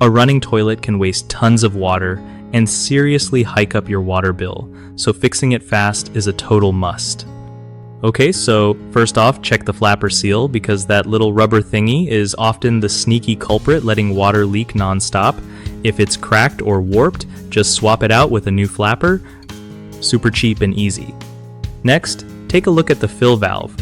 A running toilet can waste tons of water and seriously hike up your water bill, so fixing it fast is a total must. Okay, so first off, check the flapper seal because that little rubber thingy is often the sneaky culprit letting water leak non-stop. If it's cracked or warped, just swap it out with a new flapper. Super cheap and easy. Next, take a look at the fill valve.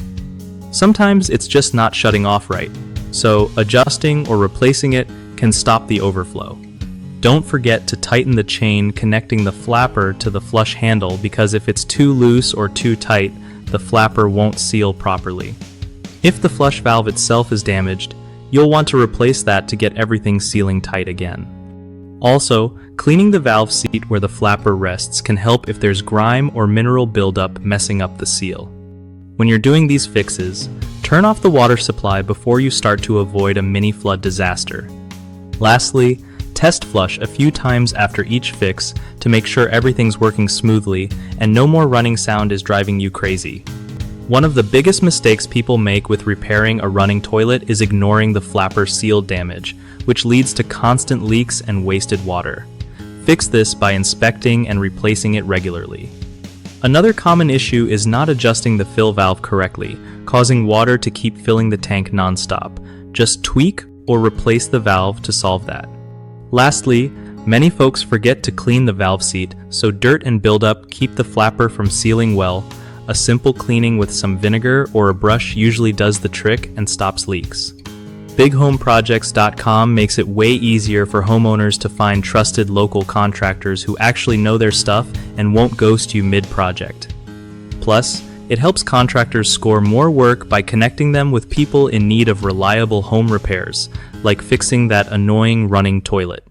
Sometimes it's just not shutting off right, so adjusting or replacing it can stop the overflow. Don't forget to tighten the chain connecting the flapper to the flush handle because if it's too loose or too tight, the flapper won't seal properly. If the flush valve itself is damaged, you'll want to replace that to get everything sealing tight again. Also, cleaning the valve seat where the flapper rests can help if there's grime or mineral buildup messing up the seal. When you're doing these fixes, turn off the water supply before you start to avoid a mini flood disaster. Lastly, test flush a few times after each fix to make sure everything's working smoothly and no more running sound is driving you crazy. One of the biggest mistakes people make with repairing a running toilet is ignoring the flapper seal damage, which leads to constant leaks and wasted water. Fix this by inspecting and replacing it regularly. Another common issue is not adjusting the fill valve correctly, causing water to keep filling the tank non-stop. Just tweak or replace the valve to solve that. Lastly, many folks forget to clean the valve seat, so dirt and buildup keep the flapper from sealing well. A simple cleaning with some vinegar or a brush usually does the trick and stops leaks. BigHomeProjects.com makes it way easier for homeowners to find trusted local contractors who actually know their stuff and won't ghost you mid-project. Plus, it helps contractors score more work by connecting them with people in need of reliable home repairs, like fixing that annoying running toilet.